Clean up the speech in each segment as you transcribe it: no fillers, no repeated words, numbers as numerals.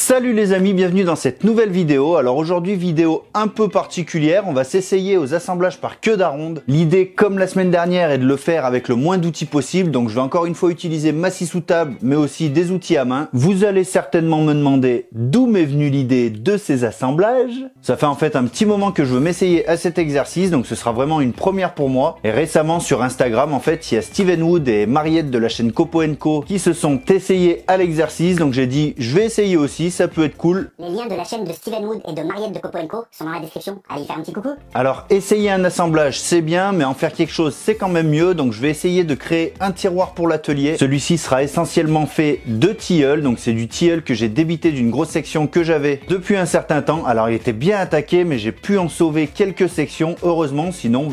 Salut les amis, bienvenue dans cette nouvelle vidéo. Alors aujourd'hui, vidéo un peu particulière, on va s'essayer aux assemblages par queue d'aronde. L'idée, comme la semaine dernière, est de le faire avec le moins d'outils possible. Donc je vais encore une fois utiliser ma scie sous table, mais aussi des outils à main. Vous allez certainement me demander d'où m'est venue l'idée de ces assemblages. Ça fait en fait un petit moment que je veux m'essayer à cet exercice, donc ce sera vraiment une première pour moi. Et récemment sur Instagram, en fait, il y a Steven Wood et Mariette de la chaîne Copo & Co qui se sont essayés à l'exercice. Donc j'ai dit, je vais essayer aussi. Ça peut être cool. Les liens de la chaîne de Steven Wood et de Mariette de Copo & Co sont dans la description. Allez y faire un petit coucou. Alors, essayer un assemblage, c'est bien, mais en faire quelque chose, c'est quand même mieux. Donc, je vais essayer de créer un tiroir pour l'atelier. Celui-ci sera essentiellement fait de tilleul. Donc, c'est du tilleul que j'ai débité d'une grosse section que j'avais depuis un certain temps. Alors, il était bien attaqué, mais j'ai pu en sauver quelques sections, heureusement. Sinon,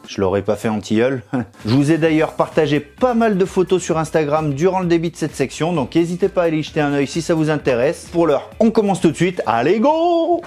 je l'aurais pas fait en tilleul. Je vous ai d'ailleurs partagé pas mal de photos sur Instagram durant le débit de cette section, donc n'hésitez pas à aller y jeter un œil si ça vous intéresse. Pour l'heure, on commence tout de suite. Allez, go!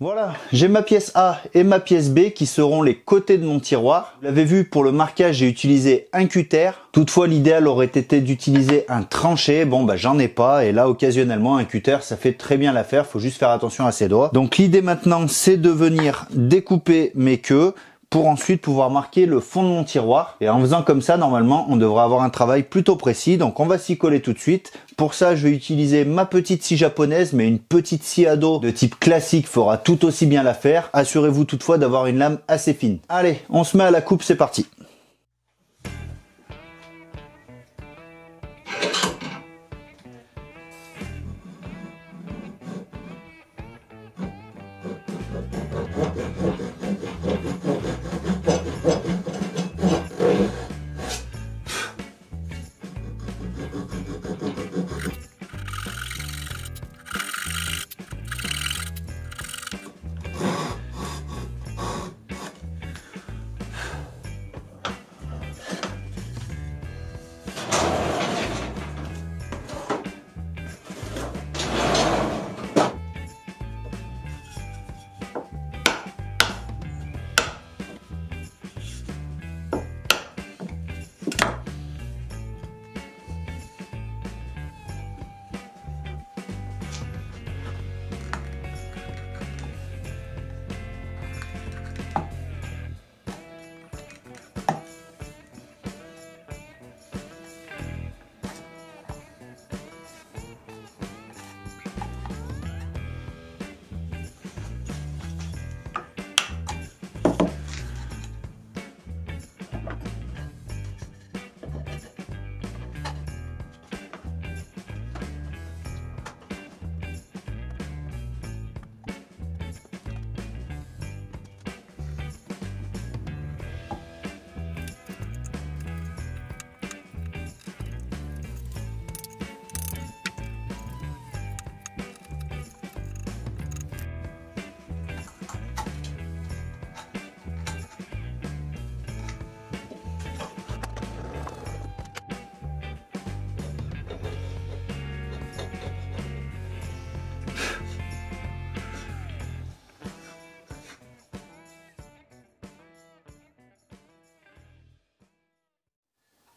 Voilà, j'ai ma pièce A et ma pièce B qui seront les côtés de mon tiroir. Vous l'avez vu, pour le marquage, j'ai utilisé un cutter. Toutefois, l'idéal aurait été d'utiliser un tranché. Bon, j'en ai pas. Et là, occasionnellement, un cutter, ça fait très bien l'affaire. Faut juste faire attention à ses doigts. Donc, l'idée maintenant, c'est de venir découper mes queues pour ensuite pouvoir marquer le fond de mon tiroir. Et en faisant comme ça, normalement, on devrait avoir un travail plutôt précis. Donc on va s'y coller tout de suite. Pour ça, je vais utiliser ma petite scie japonaise, mais une petite scie à dos de type classique fera tout aussi bien l'affaire. Assurez-vous toutefois d'avoir une lame assez fine. Allez, on se met à la coupe, c'est parti.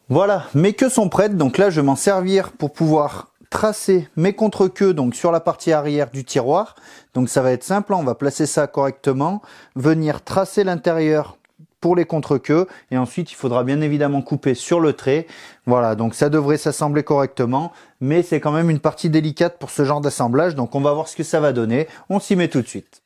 Voilà, mes queues sont prêtes, donc là je vais m'en servir pour pouvoir tracer mes contre-queues donc sur la partie arrière du tiroir. Donc ça va être simple, on va placer ça correctement, venir tracer l'intérieur pour les contre-queues et ensuite il faudra bien évidemment couper sur le trait. Voilà, donc ça devrait s'assembler correctement, mais c'est quand même une partie délicate pour ce genre d'assemblage, donc on va voir ce que ça va donner. On s'y met tout de suite.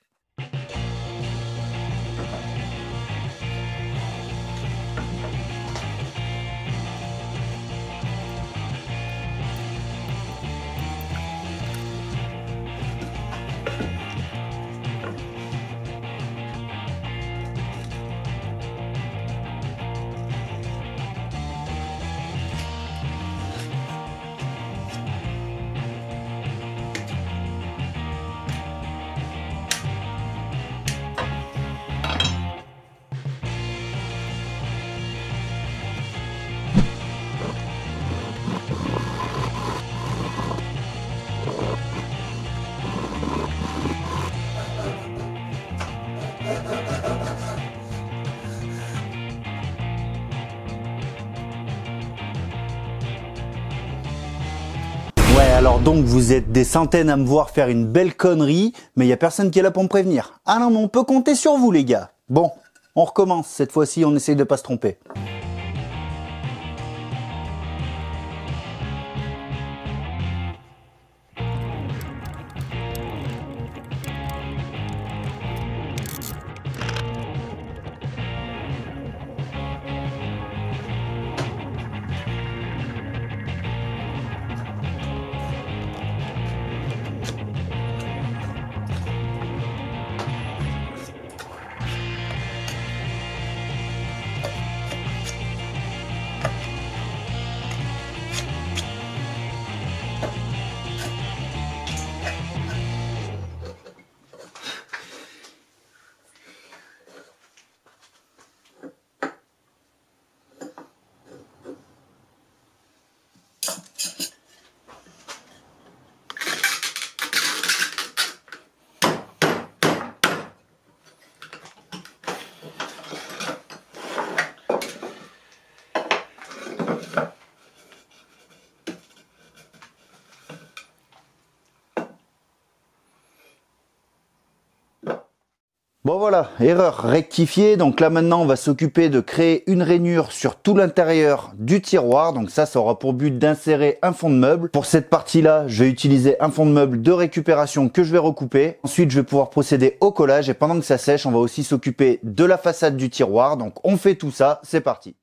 Alors donc vous êtes des centaines à me voir faire une belle connerie, mais il n'y a personne qui est là pour me prévenir. Ah non mais on peut compter sur vous les gars. Bon, on recommence, cette fois-ci on essaye de pas se tromper. Bon voilà, erreur rectifiée. Donc là maintenant on va s'occuper de créer une rainure sur tout l'intérieur du tiroir. Donc ça aura pour but d'insérer un fond de meuble. Pour cette partie là, je vais utiliser un fond de meuble de récupération que je vais recouper. Ensuite je vais pouvoir procéder au collage et pendant que ça sèche, on va aussi s'occuper de la façade du tiroir. Donc on fait tout ça, c'est parti.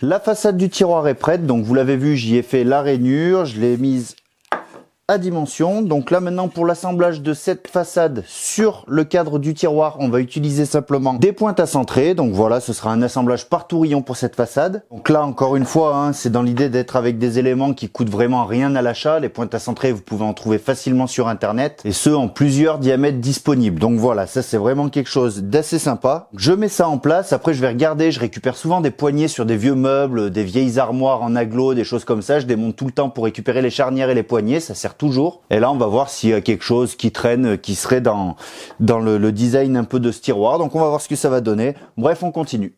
La façade du tiroir est prête, donc vous l'avez vu, j'y ai fait la rainure, je l'ai mise à dimension. Donc là maintenant pour l'assemblage de cette façade sur le cadre du tiroir, on va utiliser simplement des pointes à centrer. Donc voilà, ce sera un assemblage par tourillon pour cette façade. Donc là encore une fois, hein, c'est dans l'idée d'être avec des éléments qui coûtent vraiment rien à l'achat. Les pointes à centrer, vous pouvez en trouver facilement sur internet et ce en plusieurs diamètres disponibles. Donc voilà, ça c'est vraiment quelque chose d'assez sympa. Je mets ça en place, après je vais regarder, je récupère souvent des poignées sur des vieux meubles, des vieilles armoires en aglo, des choses comme ça. Je démonte tout le temps pour récupérer les charnières et les poignées, ça sert toujours. Et là on va voir s'il y a quelque chose qui traîne, qui serait dans le design un peu de ce tiroir. Donc on va voir ce que ça va donner. Bref, on continue.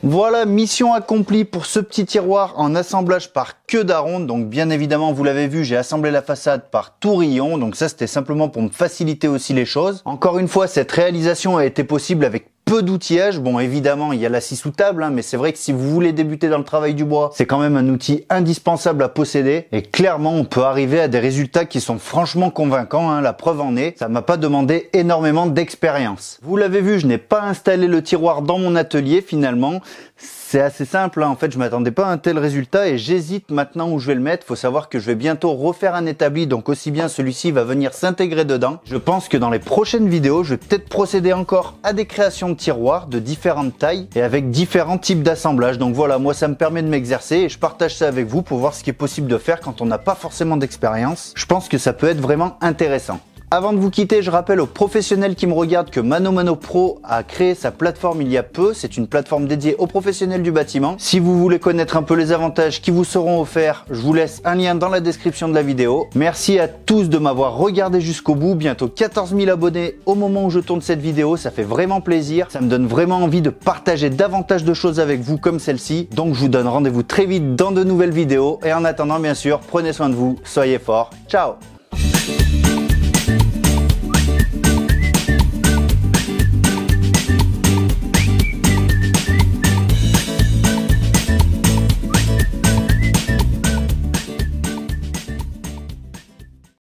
Voilà, mission accomplie pour ce petit tiroir en assemblage par queue d'aronde. Donc bien évidemment, vous l'avez vu, j'ai assemblé la façade par tourillon. Donc ça, c'était simplement pour me faciliter aussi les choses. Encore une fois, cette réalisation a été possible avec peu d'outillage. Bon, évidemment, il y a la scie sous table, hein, mais c'est vrai que si vous voulez débuter dans le travail du bois, c'est quand même un outil indispensable à posséder. Et clairement, on peut arriver à des résultats qui sont franchement convaincants, hein. La preuve en est, ça m'a pas demandé énormément d'expérience. Vous l'avez vu, je n'ai pas installé le tiroir dans mon atelier finalement. C'est assez simple, hein. En fait je m'attendais pas à un tel résultat et j'hésite maintenant où je vais le mettre. Faut savoir que je vais bientôt refaire un établi, donc aussi bien celui-ci va venir s'intégrer dedans. Je pense que dans les prochaines vidéos, je vais peut-être procéder encore à des créations de tiroirs de différentes tailles et avec différents types d'assemblage. Donc voilà, moi ça me permet de m'exercer et je partage ça avec vous pour voir ce qui est possible de faire quand on n'a pas forcément d'expérience. Je pense que ça peut être vraiment intéressant. Avant de vous quitter, je rappelle aux professionnels qui me regardent que Mano Pro a créé sa plateforme il y a peu. C'est une plateforme dédiée aux professionnels du bâtiment. Si vous voulez connaître un peu les avantages qui vous seront offerts, je vous laisse un lien dans la description de la vidéo. Merci à tous de m'avoir regardé jusqu'au bout. Bientôt 14 000 abonnés au moment où je tourne cette vidéo. Ça fait vraiment plaisir. Ça me donne vraiment envie de partager davantage de choses avec vous comme celle-ci. Donc je vous donne rendez-vous très vite dans de nouvelles vidéos. Et en attendant, bien sûr, prenez soin de vous. Soyez forts. Ciao!